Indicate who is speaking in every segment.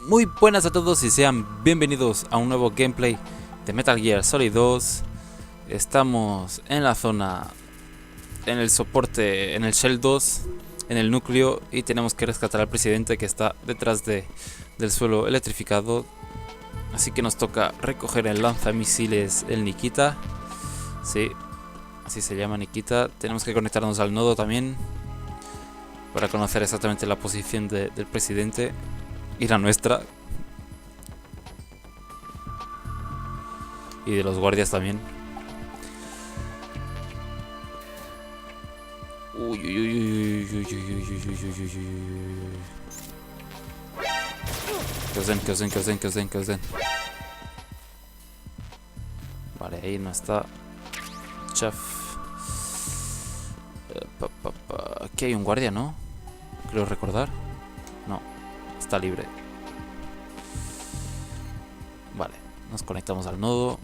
Speaker 1: Muy buenas a todos y sean bienvenidos a un nuevo gameplay de Metal Gear Solid 2. Estamos en la zona, en el soporte, en el Shell 2, en el núcleo, y tenemos que rescatar al presidente que está detrás del suelo electrificado. Así que nos toca recoger el lanzamisiles, el Nikita. Sí, así se llama, Nikita. Tenemos que conectarnos al nodo también para conocer exactamente la posición del presidente y la nuestra. Y de los guardias también. Uy, uy, uy, uy, uy, uy, uy, uy, uy, uy, uy, uy. Que os den, que os den, que os den, que os den, que os den. Vale, ahí no está. Chaf. Aquí hay un guardia, ¿no? Creo recordar. No, está libre. Vale, nos conectamos al nodo.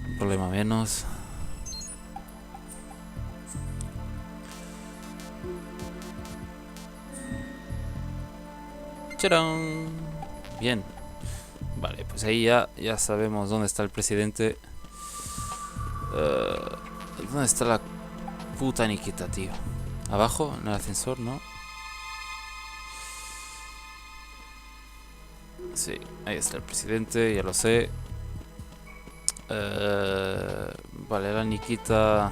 Speaker 1: Un problema menos. ¡Charán! Bien. Vale, pues ahí ya sabemos dónde está el presidente. ¿Dónde está la puta Nikita, tío? ¿Abajo? ¿En el ascensor? ¿No? Sí, ahí está el presidente, ya lo sé. Vale, la Nikita.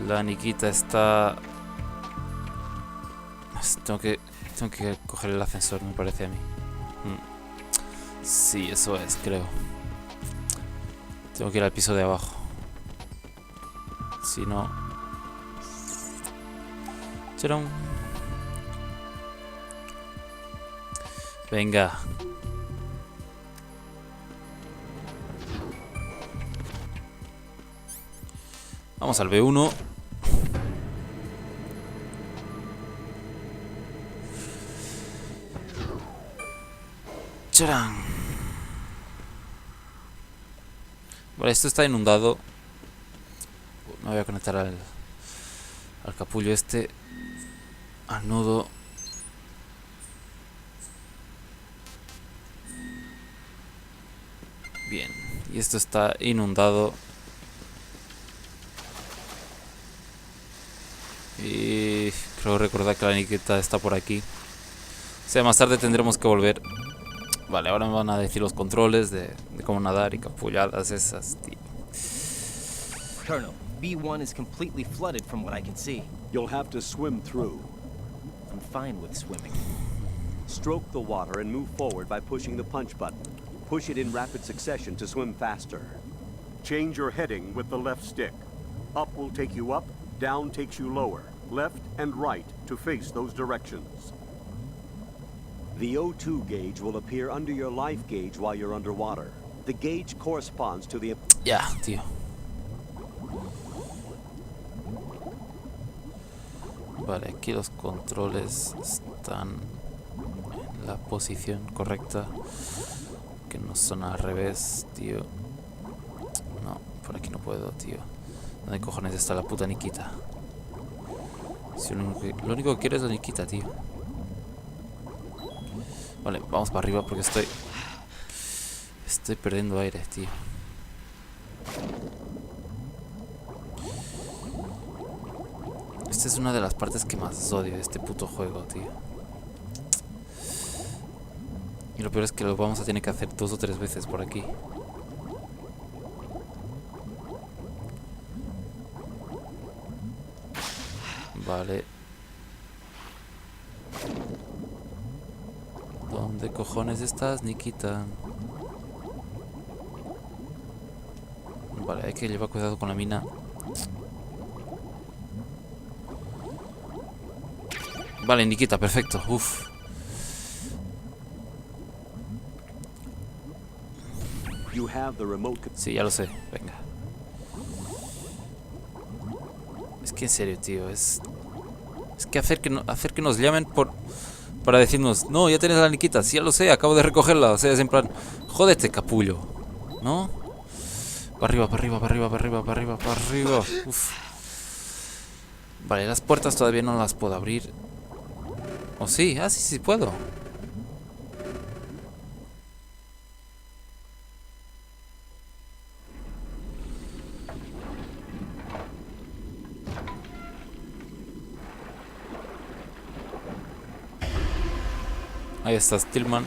Speaker 1: La Nikita está... Tengo que coger el ascensor, me parece a mí. Sí, eso es, creo. Tengo que ir al piso de abajo. Si no... ¡Charón! Venga. Vamos al B1. ¡Charán! Vale, esto está inundado. Me voy a conectar al capullo este. Al nudo. Bien. Y esto está inundado. Y creo recordar que la Nikita está por aquí. O sea, más tarde tendremos que volver. Vale, ahora me van a decir los controles de cómo nadar y capulladas esas, tío.
Speaker 2: Colonel, B1 is completely flooded from what I can see.
Speaker 3: You'll have to swim through.
Speaker 2: I'm fine with swimming.
Speaker 3: Stroke the water and move forward by pushing the punch button. Push it in rapid succession to swim faster. Change your heading with the left stick. Up will take you up, down takes you lower. Left and right to face those directions. The O2 gauge will appear under your life gauge while you're underwater. The gauge corresponds to the...
Speaker 1: Ya, tío. Vale, aquí los controles están en la posición correcta. Que no son al revés, tío. No, por aquí no puedo, tío. ¿Dónde cojones está la puta Nikita? Si lo único que quiero es la Nikita, tío. Vale, vamos para arriba porque estoy perdiendo aire, tío. Esta es una de las partes que más odio de este puto juego, tío. Y lo peor es que lo vamos a tener que hacer 2 o 3 veces por aquí. Vale. ¿Dónde cojones estás, Nikita? Vale, hay que llevar cuidado con la mina. Vale, Nikita, perfecto. Uf. Sí, ya lo sé. Venga. Es que en serio, tío. Es que hacer que nos llamen para decirnos, no, ya tienes la Nikita. Sí, ya lo sé, acabo de recogerla. O sea, es en plan, jódete, capullo. ¿No? Para arriba, para arriba, para arriba, para arriba, para arriba, para arriba. Uf. Vale, las puertas todavía no las puedo abrir. ¿O sí? Ah, sí, sí puedo. Ahí está Stillman.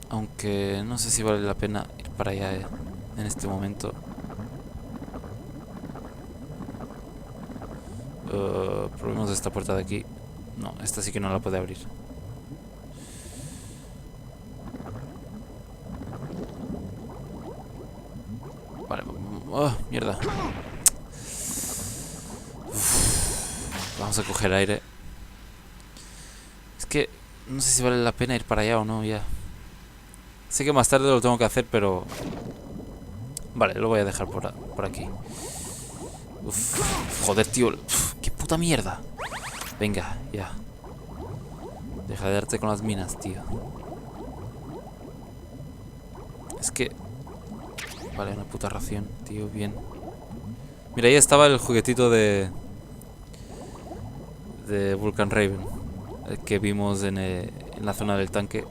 Speaker 1: Aunque no sé si vale la pena ir para allá en este momento. Probemos esta puerta de aquí. No, esta sí que no la puede abrir. Vale, oh, mierda. Uf, vamos a coger aire. Es que no sé si vale la pena ir para allá o no ya. Sé que más tarde lo tengo que hacer, pero... Vale, lo voy a dejar por aquí. Uf, joder, tío. Uf, qué puta mierda. Venga, ya. Deja de darte con las minas, tío. Es que... Vale, una puta ración, tío, bien. Mira, ahí estaba el juguetito de Vulcan Raven, el que vimos en la zona del tanque.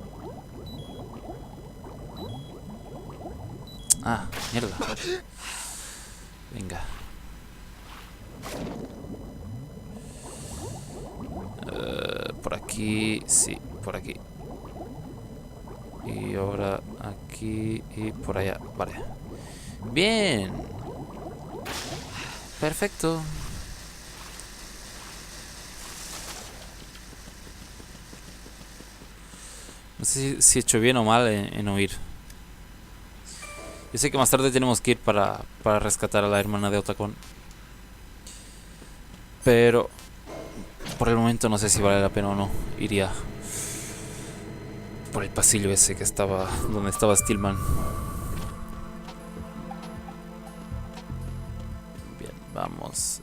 Speaker 1: Ah, mierda. Venga. Por aquí, sí, por aquí. Y ahora aquí y por allá, vale. Bien. Perfecto. No sé si he hecho bien o mal en huir. Yo sé que más tarde tenemos que ir para rescatar a la hermana de Otacon. Pero por el momento no sé si vale la pena o no. Iría por el pasillo ese que estaba donde estaba Stillman. Bien, vamos.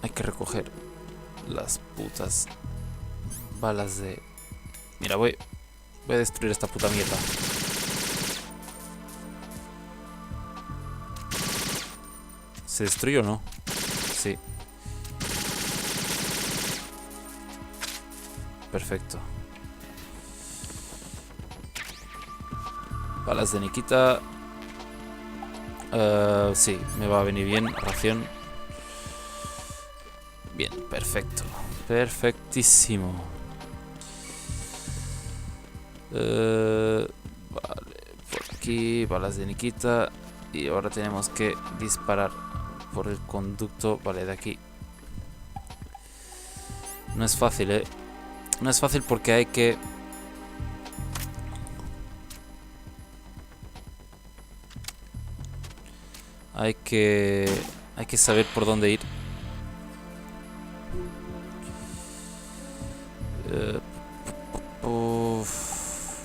Speaker 1: Hay que recoger las putas balas de... Mira, voy a destruir esta puta mierda. ¿Se destruyó o no? Sí. Perfecto. Balas de Nikita. Sí, me va a venir bien. Ración. Bien, perfecto. Perfectísimo. Vale, por aquí, balas de Nikita. Y ahora tenemos que disparar por el conducto. Vale, de aquí. No es fácil, No es fácil porque hay que... Hay que saber por dónde ir.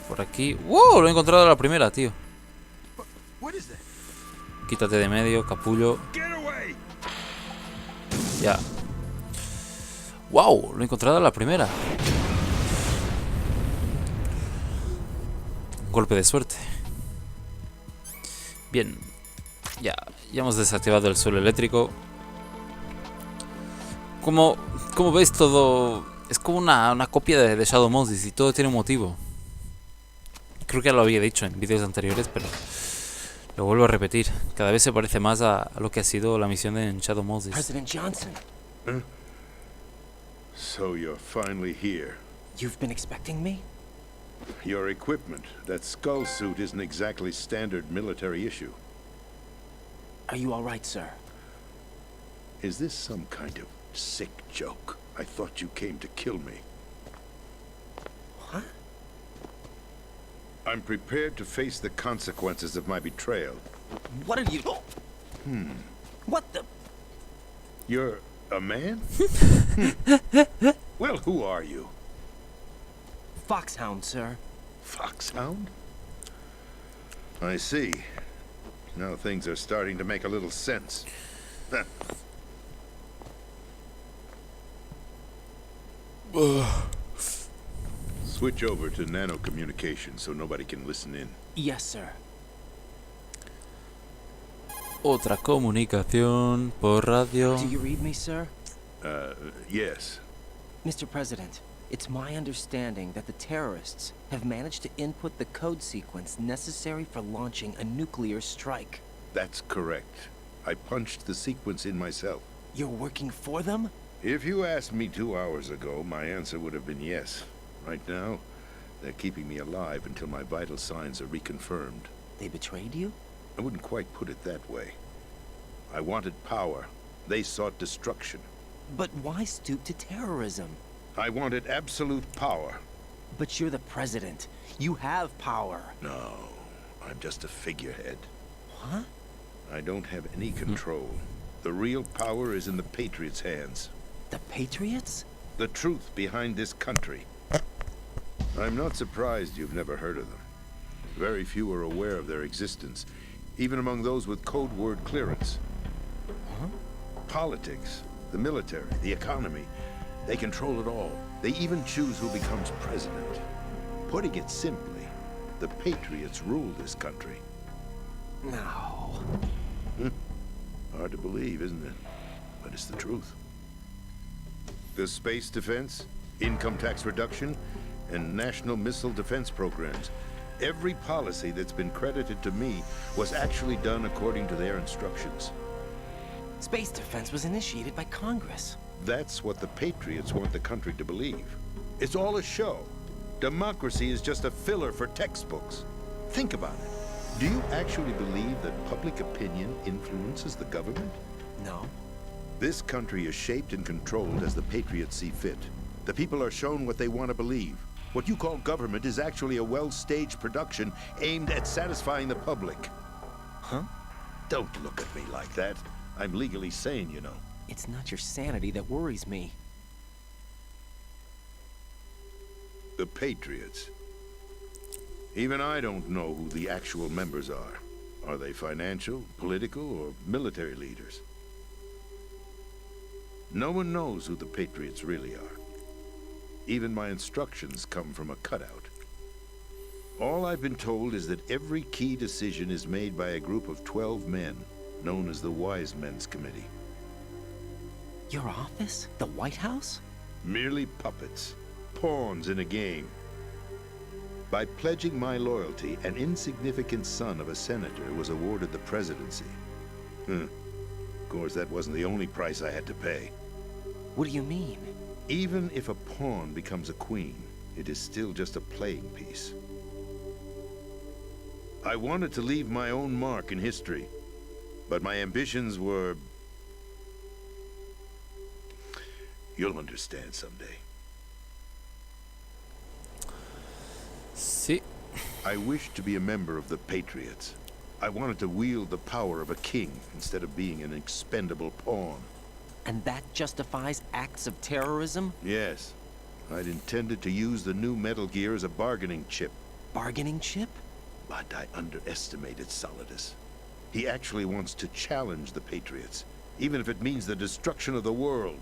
Speaker 1: Por aquí. ¡Wow! Lo he encontrado a la primera, tío. Quítate de medio, capullo. Ya. ¡Wow! Lo he encontrado a la primera. Golpe de suerte. Bien. Ya hemos desactivado el suelo eléctrico. Como veis, todo es como una copia de Shadow Moses y todo tiene un motivo. Creo que ya lo había dicho en vídeos anteriores, pero lo vuelvo a repetir. Cada vez se parece más a lo que ha sido la misión en Shadow Moses.
Speaker 2: President Johnson,
Speaker 4: So you're finally here.
Speaker 2: you've been expecting me?
Speaker 4: Your equipment, that skull suit isn't exactly standard military issue.
Speaker 2: Are you all right, sir?
Speaker 4: Is this some kind of sick joke? I thought you came to kill me.
Speaker 2: What?
Speaker 4: I'm prepared to face the consequences of my betrayal.
Speaker 2: What are you... What the...
Speaker 4: You're a man? Well, who are you?
Speaker 2: Foxhound, sir.
Speaker 4: Foxhound? I see. Now things are starting to make a little sense. Switch over to nano communication so nobody can listen in.
Speaker 2: Yes, sir.
Speaker 1: Otra comunicación por radio.
Speaker 2: Do you read me, sir?
Speaker 4: Yes.
Speaker 2: Mr. President, It's my understanding that the terrorists have managed to input the code sequence necessary for launching a nuclear strike.
Speaker 4: That's correct. I punched the sequence in myself.
Speaker 2: You're working for them?
Speaker 4: If you asked me 2 hours ago, my answer would have been yes. Right now, they're keeping me alive until my vital signs are reconfirmed.
Speaker 2: They betrayed you?
Speaker 4: I wouldn't quite put it that way. I wanted power. They sought destruction.
Speaker 2: But why stoop to terrorism?
Speaker 4: I wanted absolute power.
Speaker 2: But you're the president. You have power.
Speaker 4: No, I'm just a figurehead.
Speaker 2: Huh?
Speaker 4: I don't have any control. The real power is in the Patriots' hands.
Speaker 2: The Patriots?
Speaker 4: The truth behind this country. I'm not surprised you've never heard of them. Very few are aware of their existence, even among those with code word clearance.
Speaker 2: Huh?
Speaker 4: Politics, the military, the economy, they control it all. They even choose who becomes president. Putting it simply, the Patriots rule this country.
Speaker 2: No.
Speaker 4: Hard to believe, isn't it? But it's the truth. The space defense, income tax reduction, and national missile defense programs. Every policy that's been credited to me was actually done according to their instructions.
Speaker 2: Space defense was initiated by Congress.
Speaker 4: That's what the Patriots want the country to believe. It's all a show. Democracy is just a filler for textbooks. Think about it. Do you actually believe that public opinion influences the government?
Speaker 2: No.
Speaker 4: This country is shaped and controlled as the Patriots see fit. The people are shown what they want to believe. What you call government is actually a well-staged production aimed at satisfying the public.
Speaker 2: Huh?
Speaker 4: Don't look at me like that. I'm legally sane, you know.
Speaker 2: It's not your sanity that worries me.
Speaker 4: The Patriots. Even I don't know who the actual members are. Are they financial, political, or military leaders? No one knows who the Patriots really are. Even my instructions come from a cutout. All I've been told is that every key decision is made by a group of 12 men, known as the Wise Men's Committee.
Speaker 2: Your office? The White House?
Speaker 4: Merely puppets, pawns in a game. By pledging my loyalty, an insignificant son of a senator was awarded the presidency. Of course, that wasn't the only price I had to pay.
Speaker 2: What do you mean?
Speaker 4: Even if a pawn becomes a queen, it is still just a playing piece. I wanted to leave my own mark in history, but my ambitions were... You'll understand someday.
Speaker 1: Sí.
Speaker 4: I wished to be a member of the Patriots. I wanted to wield the power of a king instead of being an expendable pawn.
Speaker 2: And that justifies acts of terrorism?
Speaker 4: Yes. I'd intended to use the new Metal Gear as a bargaining chip.
Speaker 2: Bargaining chip?
Speaker 4: But I underestimated Solidus. He actually wants to challenge the Patriots, even if it means the destruction of the world.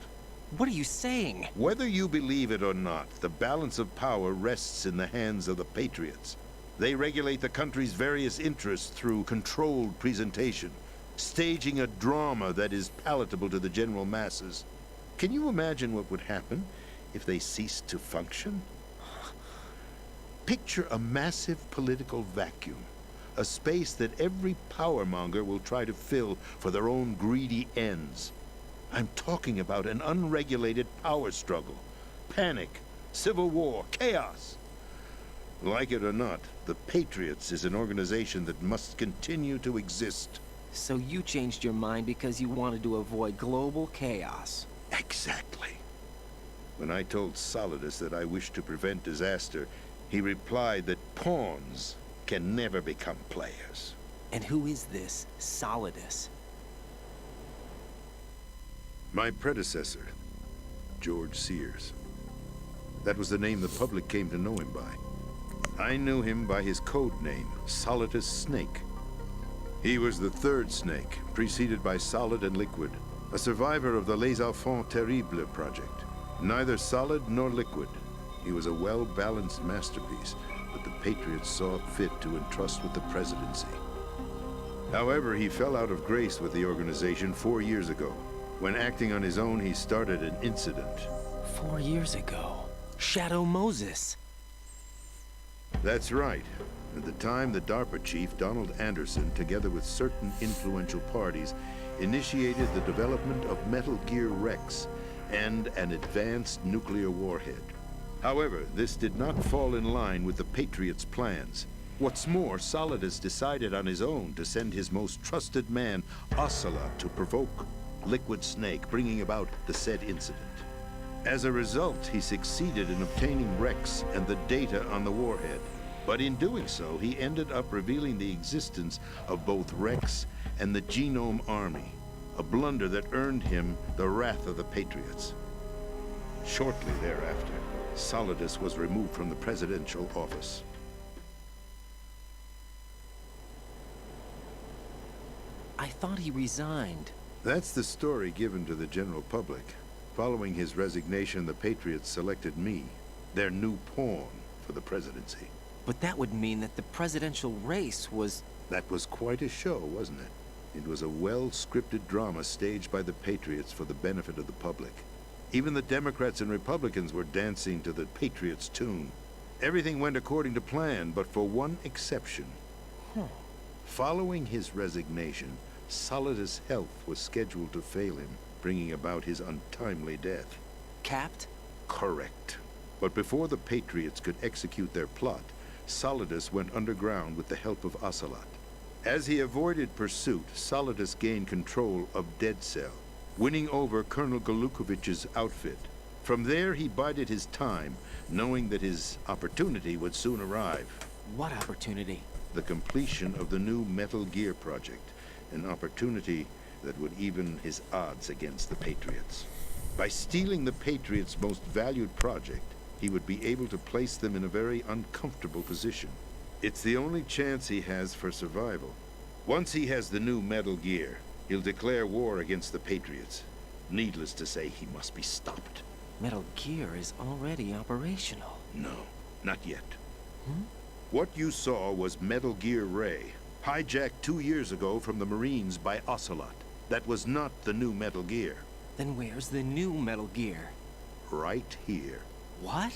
Speaker 2: What are you saying?
Speaker 4: Whether you believe it or not, the balance of power rests in the hands of the Patriots. They regulate the country's various interests through controlled presentation, staging a drama that is palatable to the general masses. Can you imagine what would happen if they ceased to function? Picture a massive political vacuum, a space that every powermonger will try to fill for their own greedy ends. I'm talking about an unregulated power struggle, panic, civil war, chaos. Like it or not, the Patriots is an organization that must continue to exist.
Speaker 2: So you changed your mind because you wanted to avoid global chaos.
Speaker 4: Exactly. When I told Solidus that I wished to prevent disaster, he replied that pawns can never become players.
Speaker 2: And who is this Solidus?
Speaker 4: My predecessor, George Sears. That was the name the public came to know him by. I knew him by his code name, Solidus Snake. He was the third snake, preceded by Solid and Liquid, a survivor of the Les Enfants Terribles project. Neither solid nor liquid. He was a well-balanced masterpiece that the Patriots saw fit to entrust with the presidency. However, he fell out of grace with the organization 4 years ago. When acting on his own, he started an incident.
Speaker 2: 4 years ago. Shadow Moses.
Speaker 4: That's right. At the time, the DARPA chief, Donald Anderson, together with certain influential parties, initiated the development of Metal Gear Rex and an advanced nuclear warhead. However, this did not fall in line with the Patriots' plans. What's more, Solidus decided on his own to send his most trusted man, Ocelot, to provoke Liquid Snake, bringing about the said incident. As a result, he succeeded in obtaining Rex and the data on the warhead. But in doing so, he ended up revealing the existence of both Rex and the Genome Army, a blunder that earned him the wrath of the Patriots. Shortly thereafter, Solidus was removed from the presidential office.
Speaker 2: I thought he resigned.
Speaker 4: That's the story given to the general public. Following his resignation, the Patriots selected me, their new pawn, for the presidency.
Speaker 2: But that would mean that the presidential race was...
Speaker 4: That was quite a show, wasn't it? It was a well-scripted drama staged by the Patriots for the benefit of the public. Even the Democrats and Republicans were dancing to the Patriots' tune. Everything went according to plan, but for one exception. Following his resignation, Solidus' health was scheduled to fail him, bringing about his untimely death.
Speaker 2: Capped?
Speaker 4: Correct. But before the Patriots could execute their plot, Solidus went underground with the help of Ocelot. As he avoided pursuit, Solidus gained control of Dead Cell, winning over Colonel Galukovich's outfit. From there, he bided his time, knowing that his opportunity would soon arrive.
Speaker 2: What opportunity?
Speaker 4: The completion of the new Metal Gear project, an opportunity that would even his odds against the Patriots. By stealing the Patriots' most valued project, he would be able to place them in a very uncomfortable position. It's the only chance he has for survival. Once he has the new Metal Gear, he'll declare war against the Patriots. Needless to say, he must be stopped.
Speaker 2: Metal Gear is already operational.
Speaker 4: No, not yet. What you saw was Metal Gear Ray, hijacked 2 years ago from the Marines by Ocelot. That was not the new Metal Gear.
Speaker 2: Then where's the new Metal Gear?
Speaker 4: Right here.
Speaker 2: What?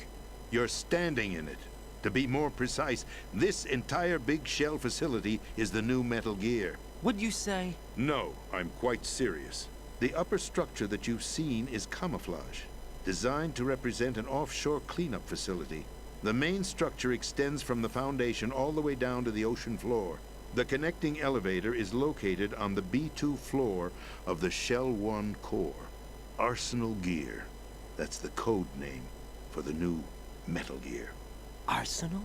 Speaker 4: You're standing in it. To be more precise, this entire big shell facility is the new Metal Gear.
Speaker 2: What'd you say?
Speaker 4: No, I'm quite serious. The upper structure that you've seen is camouflage, designed to represent an offshore cleanup facility. The main structure extends from the foundation all the way down to the ocean floor. The connecting elevator is located on the B2 floor of the Shell 1 core. Arsenal Gear. That's the code name for the new Metal Gear.
Speaker 2: Arsenal?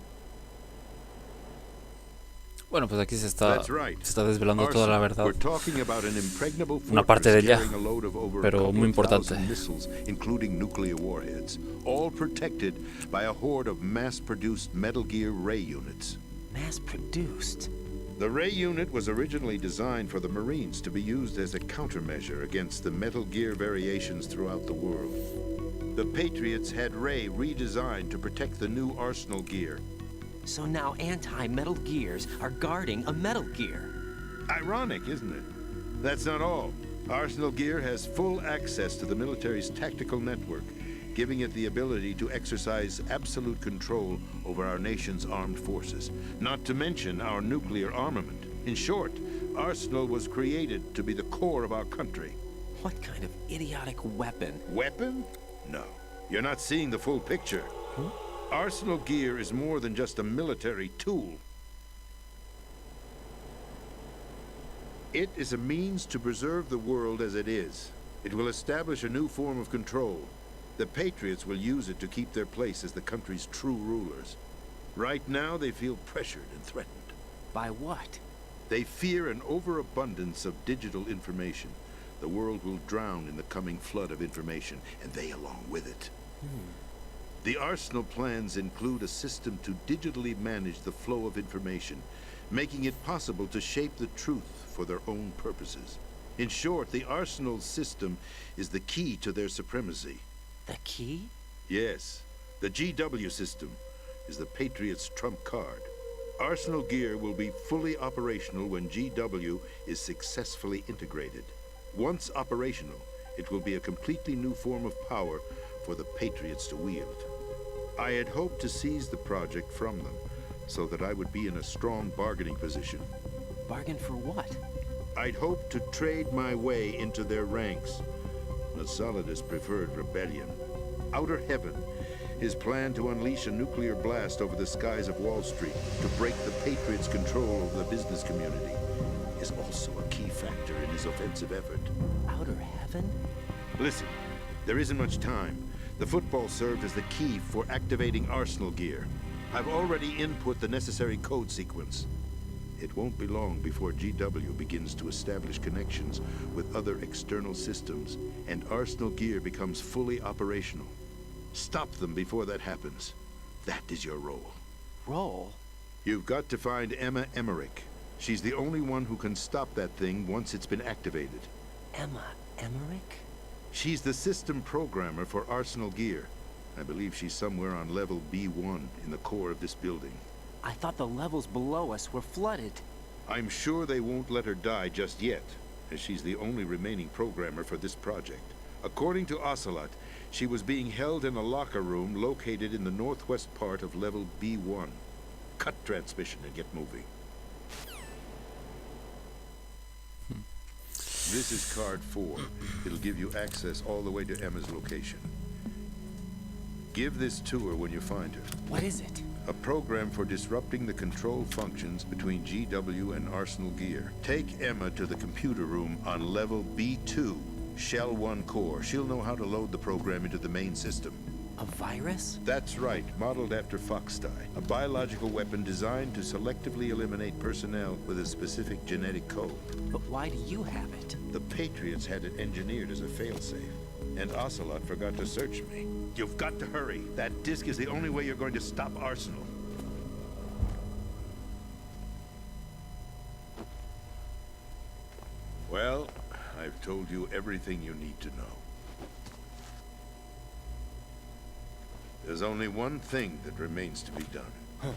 Speaker 1: Bueno, pues aquí se está desvelando
Speaker 4: Arsenal.
Speaker 1: toda la verdad.
Speaker 4: We're talking about an impregnable
Speaker 1: Una parte de ella,
Speaker 4: carrying a load of over
Speaker 1: pero muy importante.
Speaker 4: missiles, including nuclear warheads, all protected by a horde of mass-produced Metal Gear Ray units.
Speaker 2: Mass-produced?
Speaker 4: The Ray unit was originally designed for the Marines to be used as a countermeasure against the Metal Gear variations throughout the world. The Patriots had Ray redesigned to protect the new Arsenal Gear.
Speaker 2: So now anti-Metal Gears are guarding a Metal Gear.
Speaker 4: Ironic, isn't it? That's not all. Arsenal Gear has full access to the military's tactical network, giving it the ability to exercise absolute control over our nation's armed forces, not to mention our nuclear armament. In short, Arsenal was created to be the core of our country.
Speaker 2: What kind of idiotic weapon?
Speaker 4: Weapon? No. You're not seeing the full picture. Arsenal Gear is more than just a military tool. It is a means to preserve the world as it is. It will establish a new form of control. The Patriots will use it to keep their place as the country's true rulers. Right now, they feel pressured and threatened.
Speaker 2: By what?
Speaker 4: They fear an overabundance of digital information. The world will drown in the coming flood of information, and they along with it. The Arsenal plans include a system to digitally manage the flow of information, making it possible to shape the truth for their own purposes. In short, the Arsenal system is the key to their supremacy.
Speaker 2: The key?
Speaker 4: Yes. The GW system is the Patriots' trump card. Arsenal Gear will be fully operational when GW is successfully integrated. Once operational, it will be a completely new form of power for the Patriots to wield. I had hoped to seize the project from them, so that I would be in a strong bargaining position.
Speaker 2: Bargain for what?
Speaker 4: I'd hoped to trade my way into their ranks. The Solidus preferred rebellion. Outer Heaven, his plan to unleash a nuclear blast over the skies of Wall Street to break the Patriots' control over the business community, is also a key factor in his offensive effort.
Speaker 2: Outer Heaven?
Speaker 4: Listen, there isn't much time. The football served as the key for activating Arsenal gear. I've already input the necessary code sequence. It won't be long before GW begins to establish connections with other external systems, and Arsenal gear becomes fully operational. Stop them before that happens. That is your role.
Speaker 2: Role?
Speaker 4: You've got to find Emma Emmerich. She's the only one who can stop that thing once it's been activated.
Speaker 2: Emma Emmerich?
Speaker 4: She's the system programmer for Arsenal gear. I believe she's somewhere on level B1 in the core of this building.
Speaker 2: I thought the levels below us were flooded.
Speaker 4: I'm sure they won't let her die just yet, as she's the only remaining programmer for this project. According to Ocelot, she was being held in a locker room located in the northwest part of level B1. Cut transmission and get moving. This is card 4. It'll give you access all the way to Emma's location. Give this to her when you find her.
Speaker 2: What is it?
Speaker 4: A program for disrupting the control functions between GW and Arsenal gear. Take Emma to the computer room on level B2, Shell 1 core. She'll know how to load the program into the main system.
Speaker 2: A virus?
Speaker 4: That's right, modeled after Foxdie. A biological weapon designed to selectively eliminate personnel with a specific genetic code.
Speaker 2: But why do you have it?
Speaker 4: The Patriots had it engineered as a failsafe, and Ocelot forgot to search me. You've got to hurry. That disk is the only way you're going to stop Arsenal. Well, I've told you everything you need to know. There's only one thing that remains to be done.
Speaker 2: Huh.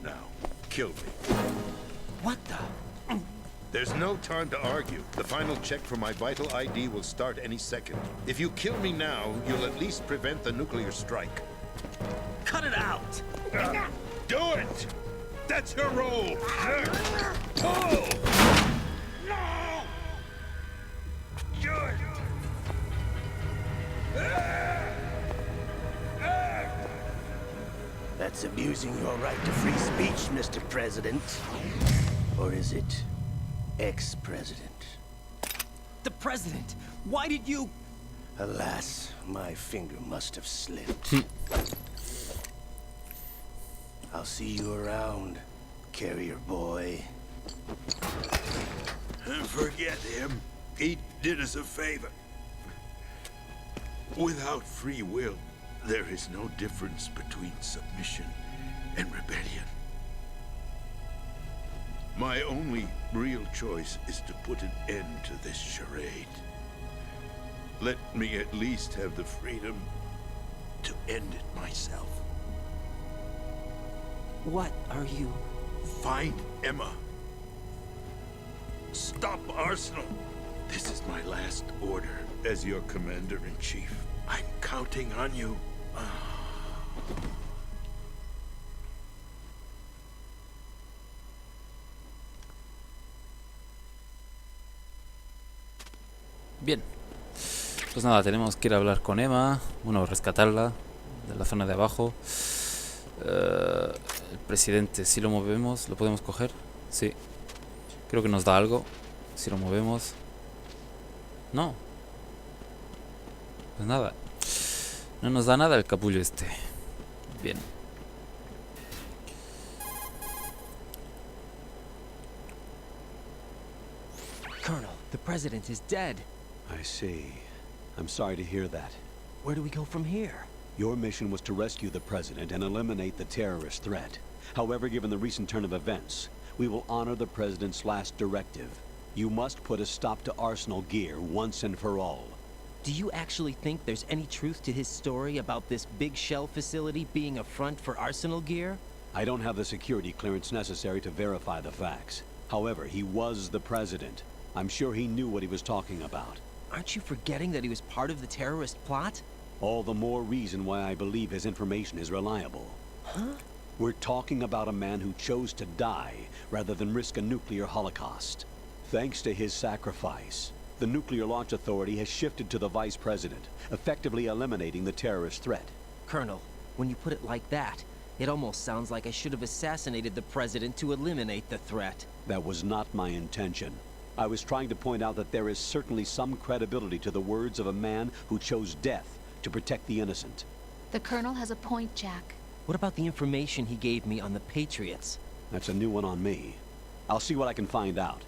Speaker 4: Now, kill me.
Speaker 2: What the?
Speaker 4: There's no time to argue. The final check for my vital ID will start any second. If you kill me now, you'll at least prevent the nuclear strike.
Speaker 2: Cut it out!
Speaker 4: Do it! That's your role! Oh! No! Do it!
Speaker 5: That's abusing your right to free speech, Mr. President. Or is it ex-president?
Speaker 2: The president! Why did you...
Speaker 5: Alas, my finger must have slipped. I'll see you around, carrier boy.
Speaker 4: Forget him. He did us a favor. Without free will, there is no difference between submission and rebellion. My only real choice is to put an end to this charade. Let me at least have the freedom to end it myself.
Speaker 2: What are you...
Speaker 4: Find Emma. Stop Arsenal. This is my last order as your commander-in-chief. I'm counting on you.
Speaker 1: Bien. Pues nada, tenemos que ir a hablar con Emma. Bueno, rescatarla de la zona de abajo. El presidente, si lo movemos, ¿lo podemos coger? Sí. Creo que nos da algo. Si lo movemos. No. Pues nada. No nos da nada el capullo este. Bien.
Speaker 2: Colonel, the president is dead.
Speaker 3: I see. I'm sorry to hear that.
Speaker 2: Where do we go from here?
Speaker 3: Your mission was to rescue the president and eliminate the terrorist threat. However, given the recent turn of events, we will honor the president's last directive. You must put a stop to Arsenal gear once and for all.
Speaker 2: Do you actually think there's any truth to his story about this big shell facility being a front for Arsenal gear?
Speaker 3: I don't have the security clearance necessary to verify the facts. However, he was the president. I'm sure he knew what he was talking about.
Speaker 2: Aren't you forgetting that he was part of the terrorist plot?
Speaker 3: All the more reason why I believe his information is reliable.
Speaker 2: Huh?
Speaker 3: We're talking about a man who chose to die rather than risk a nuclear holocaust. Thanks to his sacrifice, the Nuclear Launch Authority has shifted to the vice president, effectively eliminating the terrorist threat.
Speaker 2: Colonel, when you put it like that, it almost sounds like I should have assassinated the president to eliminate the threat.
Speaker 3: That was not my intention. I was trying to point out that there is certainly some credibility to the words of a man who chose death to protect the innocent.
Speaker 6: The Colonel has a point, Jack.
Speaker 2: What about the information he gave me on the Patriots?
Speaker 3: That's a new one on me. I'll see what I can find out.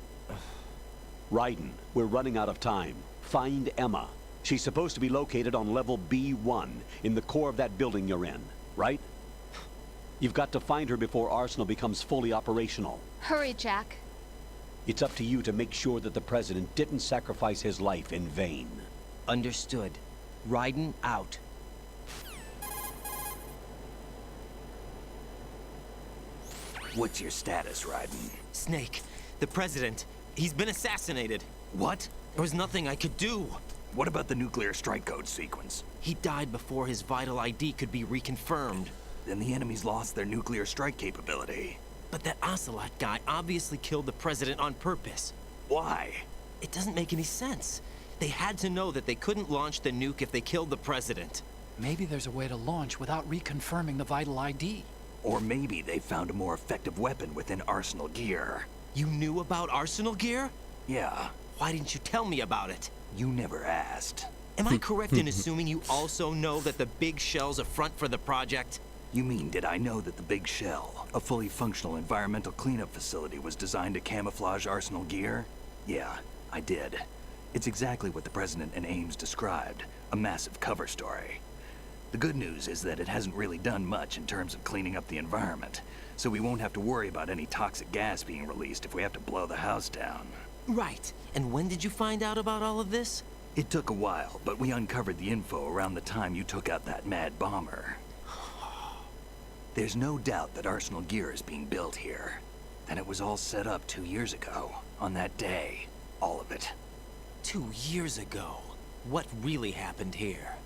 Speaker 3: Raiden, we're running out of time. Find Emma. She's supposed to be located on level B1, in the core of that building you're in, right? You've got to find her before Arsenal becomes fully operational.
Speaker 6: Hurry, Jack.
Speaker 3: It's up to you to make sure that the president didn't sacrifice his life in vain.
Speaker 2: Understood. Raiden out.
Speaker 5: What's your status, Raiden?
Speaker 2: Snake, the president, he's been assassinated.
Speaker 5: What?
Speaker 2: There was nothing I could do.
Speaker 5: What about the nuclear strike code sequence?
Speaker 2: He died before his vital ID could be reconfirmed.
Speaker 5: Then the enemy's lost their nuclear strike capability.
Speaker 2: But that Ocelot guy obviously killed the president on purpose.
Speaker 5: Why?
Speaker 2: It doesn't make any sense. They had to know that they couldn't launch the nuke if they killed the president.
Speaker 7: Maybe there's a way to launch without reconfirming the vital ID.
Speaker 5: Or maybe they found a more effective weapon within Arsenal gear.
Speaker 2: You knew about Arsenal gear?
Speaker 5: Yeah,
Speaker 2: Why didn't you tell me about it?
Speaker 5: you never asked.
Speaker 2: Am I correct in assuming you also know that the big shell's a front for the project?
Speaker 5: You mean, did I know that the Big Shell, a fully functional environmental cleanup facility, was designed to camouflage Arsenal gear? Yeah, I did. It's exactly what the President and Ames described, a massive cover story. The good news is that it hasn't really done much in terms of cleaning up the environment, so we won't have to worry about any toxic gas being released if we have to blow the house down.
Speaker 2: Right. And when did you find out about all of this?
Speaker 5: It took a while, but we uncovered the info around the time you took out that mad bomber. There's no doubt that Arsenal gear is being built here. And it was all set up 2 years ago, on that day. All of it.
Speaker 2: 2 years ago. What really happened here?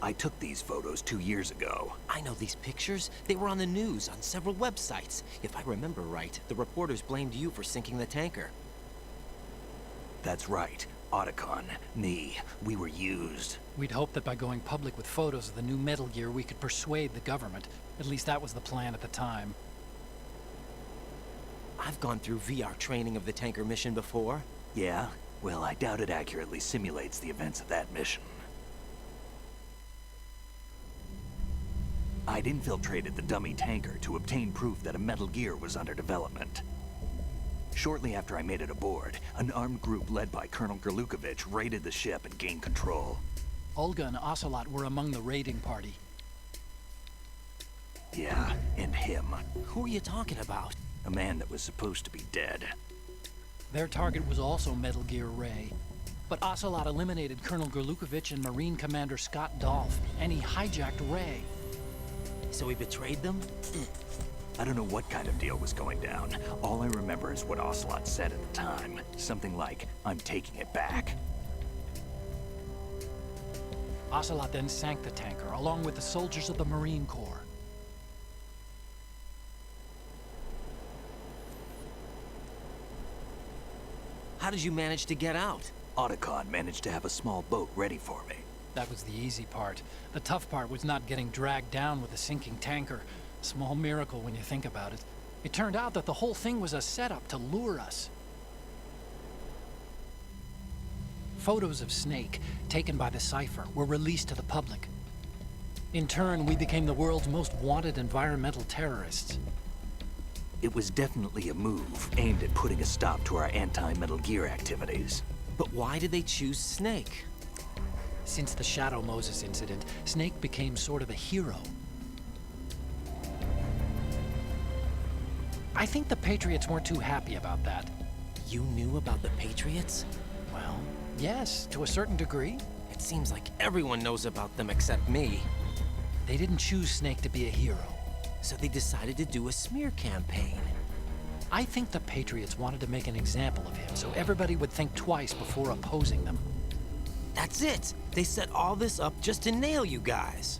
Speaker 5: I took these photos 2 years ago.
Speaker 2: I know these pictures. They were on the news, on several websites. If I remember right, the reporters blamed you for sinking the tanker.
Speaker 5: That's right. Otacon, me, we were used.
Speaker 7: We'd hoped that by going public with photos of the new Metal Gear, we could persuade the government. At least that was the plan at the time.
Speaker 2: I've gone through VR training of the tanker mission before.
Speaker 5: Yeah? Well, I doubt it accurately simulates the events of that mission. I'd infiltrated the dummy tanker to obtain proof that a Metal Gear was under development. Shortly after I made it aboard, an armed group led by Colonel Gerlukovich raided the ship and gained control.
Speaker 7: Olga and Ocelot were among the raiding party.
Speaker 5: Yeah, and him.
Speaker 2: Who are you talking about?
Speaker 5: A man that was supposed to be dead.
Speaker 7: Their target was also Metal Gear Ray. But Ocelot eliminated Colonel Gerlukovich and Marine Commander Scott Dolph, and he hijacked Ray.
Speaker 2: So he betrayed them?
Speaker 5: I don't know what kind of deal was going down. All I remember is what Ocelot said at the time. Something like, "I'm taking it back."
Speaker 7: Ocelot then sank the tanker, along with the soldiers of the Marine Corps.
Speaker 2: How did you manage to get out?
Speaker 5: Otacon managed to have a small boat ready for me.
Speaker 7: That was the easy part. The tough part was not getting dragged down with a sinking tanker. Small miracle when you think about it. It turned out that the whole thing was a setup to lure us. Photos of Snake, taken by the Cypher, were released to the public. In turn, we became the world's most wanted environmental terrorists.
Speaker 5: It was definitely a move aimed at putting a stop to our anti-Metal Gear activities.
Speaker 2: But why did they choose Snake?
Speaker 7: Since the Shadow Moses incident, Snake became sort of a hero. I think the Patriots weren't too happy about that.
Speaker 2: You knew about the Patriots?
Speaker 7: Well, yes, to a certain degree.
Speaker 2: It seems like everyone knows about them except me.
Speaker 7: They didn't choose Snake to be a hero.
Speaker 2: So they decided to do a smear campaign.
Speaker 7: I think the Patriots wanted to make an example of him so everybody would think twice before opposing them.
Speaker 2: That's it! They set all this up just to nail you guys.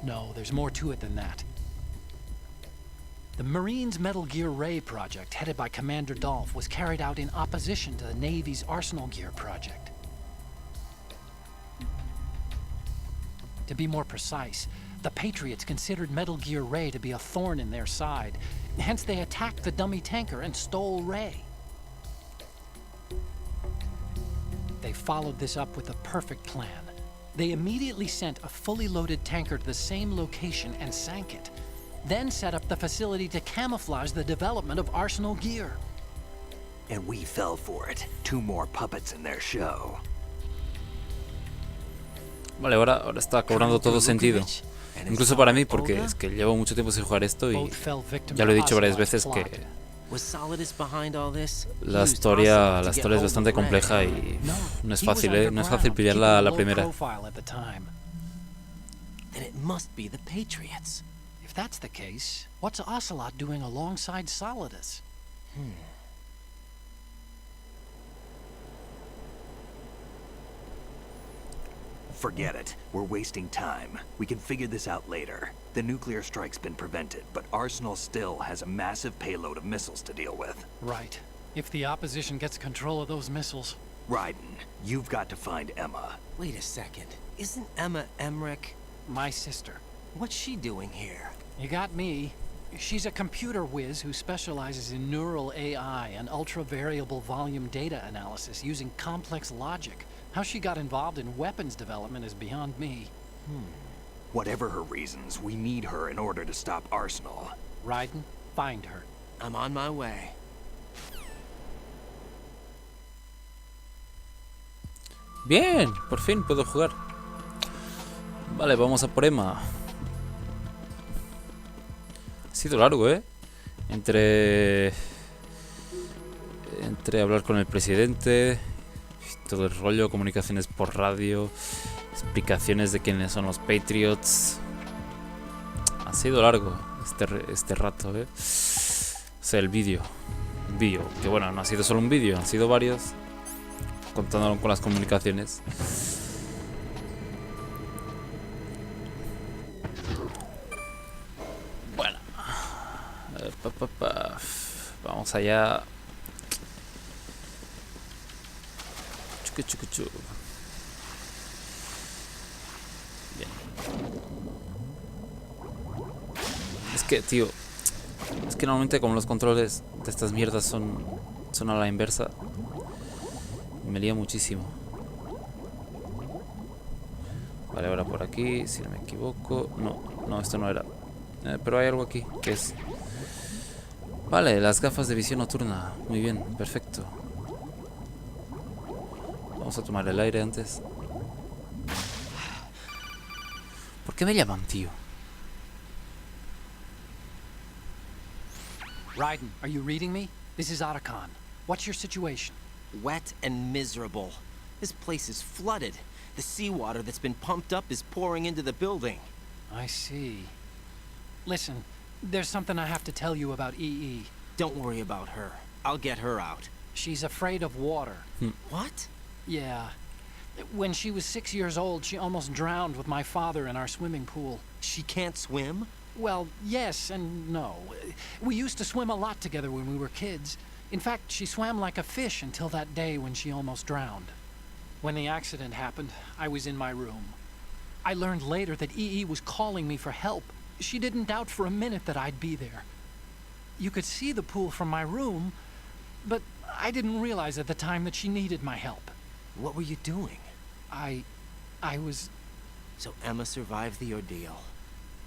Speaker 7: No, there's more to it than that. The Marines' Metal Gear Ray project, headed by Commander Dolph, was carried out in opposition to the Navy's Arsenal Gear project. To be more precise, the Patriots considered Metal Gear Ray to be a thorn in their side. Hence, they attacked the dummy tanker and stole Ray. They followed this up with a perfect plan. They immediately sent a fully loaded tanker to the same location and sank it. Then set up the facility to camouflage the development of Arsenal Gear.
Speaker 5: And we fell for it. 2 more puppets in their show.
Speaker 1: Vale, ahora está cobrando todo sentido. Incluso para mí, porque es que llevo mucho tiempo sin jugar esto y ya lo he dicho varias veces que la historia es bastante compleja y no es fácil, ¿eh? No es fácil pillarla a la primera.
Speaker 2: Then it must be the Patriots.
Speaker 7: If that's the case, what's Ocelot doing alongside Solidus?
Speaker 5: Forget it. We're wasting time. We can figure this out later. The nuclear strike's been prevented, but Arsenal still has a massive payload of missiles to deal with.
Speaker 7: Right. If the opposition gets control of those missiles...
Speaker 5: Raiden, you've got to find Emma.
Speaker 2: Wait a second. Isn't Emma Emmerich?
Speaker 7: My sister.
Speaker 2: What's she doing here?
Speaker 7: You got me. She's a computer whiz who specializes in neural AI and ultra-variable volume data analysis using complex logic. How she got involved in weapons development is beyond me.
Speaker 5: Whatever her reasons, we need her in order to stop Arsenal.
Speaker 7: Raiden, find her.
Speaker 2: I'm on my way.
Speaker 1: Bien, por fin puedo jugar. Vale, vamos a por Emma. Ha sido largo, ¿eh? Entre hablar con el presidente, todo el rollo, comunicaciones por radio, explicaciones de quiénes son los Patriots. Ha sido largo este rato, ¿eh? O sea, el vídeo, que bueno, no ha sido solo un vídeo, han sido varios, contándolo con las comunicaciones. Bueno, vamos allá. Chucu. Bien. Es que, tío, normalmente como los controles de estas mierdas son a la inversa, me lía muchísimo. Vale, ahora por aquí, si no me equivoco. No, esto no era. Pero hay algo aquí, que es... Vale, las gafas de visión nocturna. Muy bien, perfecto. Vamos a tomar el aire antes. ¿Por qué me llaman, tío?
Speaker 7: Raiden, are you reading me? This is Otacon. What's your situation?
Speaker 2: Wet and miserable. This place is flooded. The seawater that's been pumped up is pouring into the building.
Speaker 7: I see. Listen, there's something I have to tell you about EE.
Speaker 2: Don't worry about her. I'll get her out.
Speaker 7: She's afraid of water.
Speaker 2: What?
Speaker 7: Yeah. When she was 6 years old, she almost drowned with my father in our swimming pool.
Speaker 2: She can't swim?
Speaker 7: Well, yes and no. We used to swim a lot together when we were kids. In fact, she swam like a fish until that day when she almost drowned. When the accident happened, I was in my room. I learned later that EE was calling me for help. She didn't doubt for a minute that I'd be there. You could see the pool from my room, but I didn't realize at the time that she needed my help.
Speaker 2: What were you doing?
Speaker 7: I was...
Speaker 2: So Emma survived the ordeal.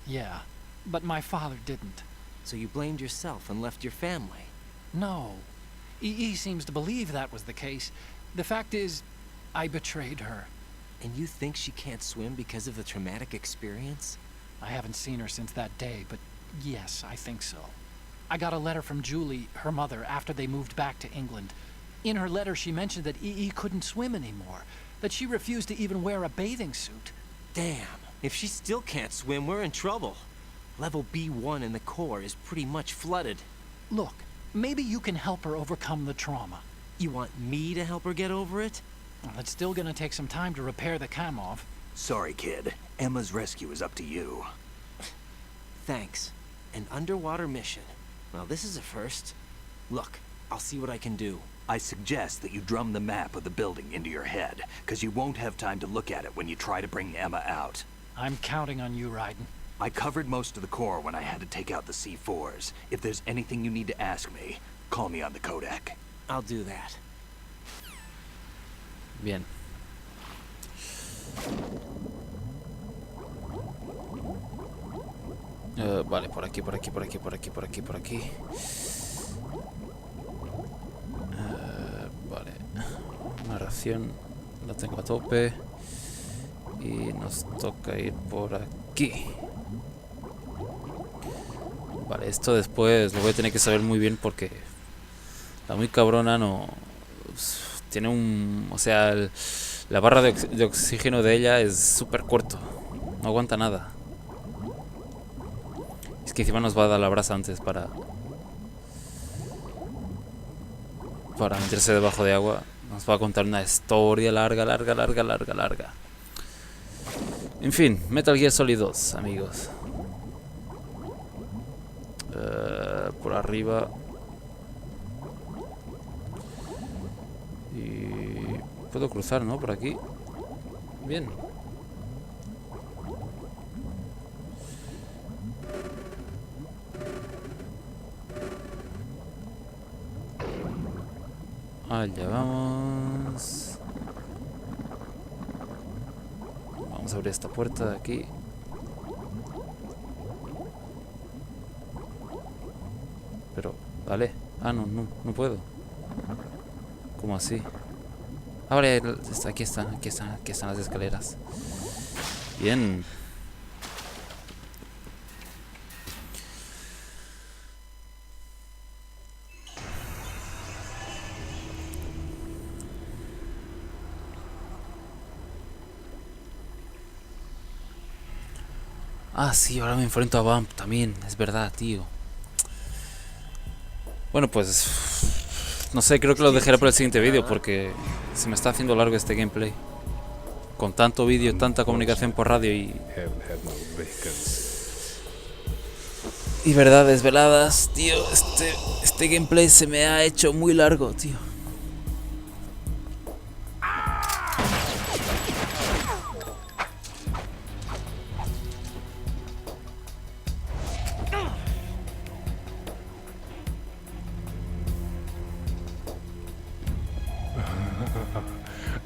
Speaker 7: Yeah, but my father didn't.
Speaker 2: So you blamed yourself and left your family?
Speaker 7: No. EE seems to believe that was the case. The fact is, I betrayed her.
Speaker 2: And you think she can't swim because of the traumatic experience?
Speaker 7: I haven't seen her since that day, but yes, I think so. I got a letter from Julie, her mother, after they moved back to England. In her letter, she mentioned that EE couldn't swim anymore, that she refused to even wear a bathing suit.
Speaker 2: Damn, If she still can't swim, we're in trouble. Level B1 in the core is pretty much flooded.
Speaker 7: Look, maybe you can help her overcome the trauma.
Speaker 2: You want me to help her get over it?
Speaker 7: Well, it's still gonna take some time to repair the cam-off.
Speaker 5: Sorry, kid. Emma's rescue is up to you.
Speaker 2: Thanks. An underwater mission. Well, this is a first. Look, I'll see what I can do.
Speaker 5: I suggest that you drum the map of the building into your head, because you won't have time to look at it when you try to bring Emma out.
Speaker 7: I'm counting on you, Raiden.
Speaker 5: I covered most of the core when I had to take out the C4s. If there's anything you need to ask me, call me on the codec.
Speaker 2: I'll do that.
Speaker 1: Bien. Vale, por aquí, por aquí, por aquí, por aquí, por aquí, por aquí. Vale. Una ración la tengo a tope. Y nos toca ir por aquí. Vale, esto después lo voy a tener que saber muy bien porque la muy cabrona no... Tiene un... O sea, la barra de oxígeno de ella es súper corto. No aguanta nada. Es que encima nos va a dar la brasa antes para meterse debajo de agua. Nos va a contar una historia larga. En fin, Metal Gear Solid 2, amigos. Por arriba. Y puedo cruzar, ¿no? Por aquí. Bien. Allá vamos. Vamos a abrir esta puerta de aquí. Pero, vale. Ah, no puedo. ¿Cómo así? Ah, vale, aquí están las escaleras. Bien. Ah, sí, ahora me enfrento a Bump también, es verdad, tío. Bueno, pues... No sé, creo que lo dejaré para el siguiente vídeo porque se me está haciendo largo este gameplay. Con tanto vídeo, tanta comunicación por radio y verdades veladas, tío. Este gameplay se me ha hecho muy largo, tío.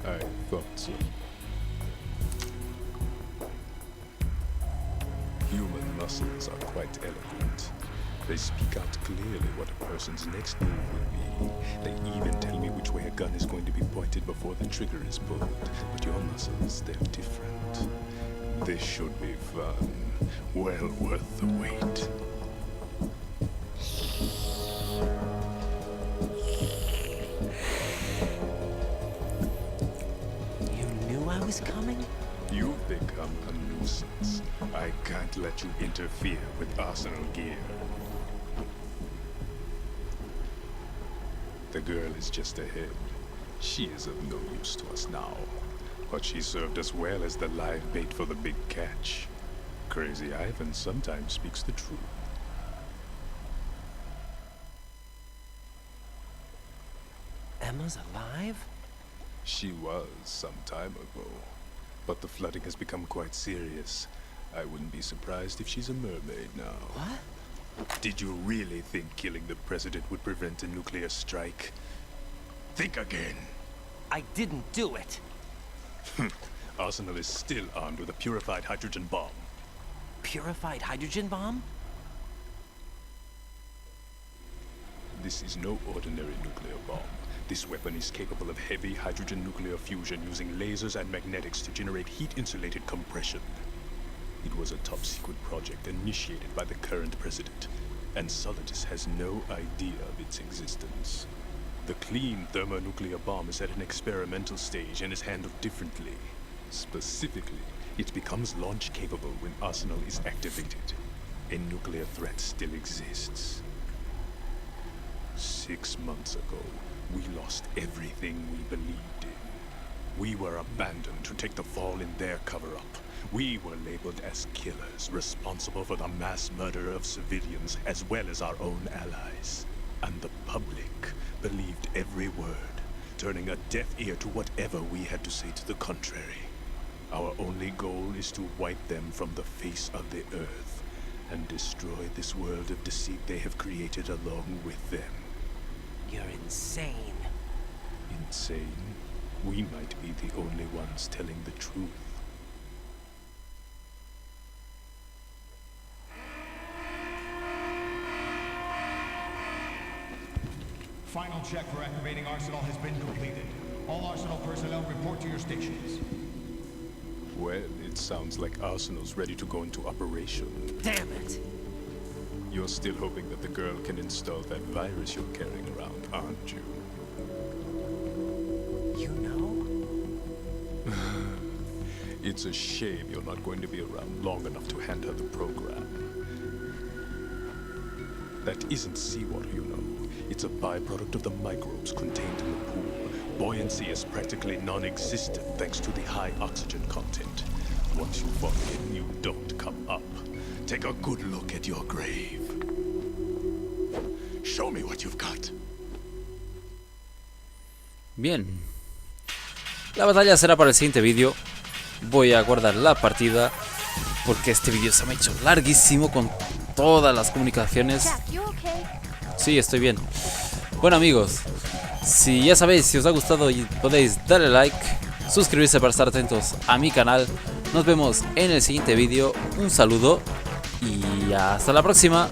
Speaker 8: I thought so. Human muscles are quite eloquent. They speak out clearly what a person's next move will be. They even tell me which way a gun is going to be pointed before the trigger is pulled. But your muscles, they're different. This should be fun. Well worth the wait.
Speaker 2: I was coming?
Speaker 8: You've become a nuisance. I can't let you interfere with arsenal gear. The girl is just ahead. She is of no use to us now. But she served us well as the live bait for the big catch. Crazy Ivan sometimes speaks the truth.
Speaker 2: Emma's alive?
Speaker 8: She was some time ago, but the flooding has become quite serious. I wouldn't be surprised if she's a mermaid now.
Speaker 2: What?
Speaker 8: Did you really think killing the president would prevent a nuclear strike? Think again.
Speaker 2: I didn't do it.
Speaker 8: Arsenal is still armed with a purified hydrogen bomb.
Speaker 2: Purified hydrogen bomb?
Speaker 8: This is no ordinary nuclear bomb. This weapon is capable of heavy hydrogen nuclear fusion using lasers and magnetics to generate heat-insulated compression. It was a top-secret project initiated by the current president, and Solidus has no idea of its existence. The clean thermonuclear bomb is at an experimental stage and is handled differently. Specifically, It becomes launch capable when Arsenal is activated. A nuclear threat still exists. 6 months ago, we lost everything we believed in. We were abandoned to take the fall in their cover-up. We were labeled as killers, responsible for the mass murder of civilians as well as our own allies. And the public believed every word, turning a deaf ear to whatever we had to say to the contrary. Our only goal is to wipe them from the face of the earth and destroy this world of deceit they have created along with them.
Speaker 2: You're insane.
Speaker 8: Insane? We might be the only ones telling the truth.
Speaker 9: Final check for activating Arsenal has been completed. All Arsenal personnel report to your stations.
Speaker 8: Well, it sounds like Arsenal's ready to go into operation.
Speaker 2: Damn it!
Speaker 8: You're still hoping that the girl can install that virus you're carrying around, aren't you?
Speaker 2: You know?
Speaker 8: It's a shame you're not going to be around long enough to hand her the program. That isn't seawater, you know. It's a byproduct of the microbes contained in the pool. Buoyancy is practically non-existent thanks to the high oxygen content. Once you fall in, you don't come up. Take a good look at your grave. Show me what you've got.
Speaker 1: Bien. La batalla será para el siguiente vídeo. Voy a guardar la partida porque este vídeo se me ha hecho larguísimo con todas las comunicaciones.
Speaker 6: Jack, you okay?
Speaker 1: Sí, estoy bien. Bueno, amigos, si ya sabéis, si os ha gustado, podéis darle like, suscribirse para estar atentos a mi canal. Nos vemos en el siguiente vídeo. Un saludo y hasta la próxima.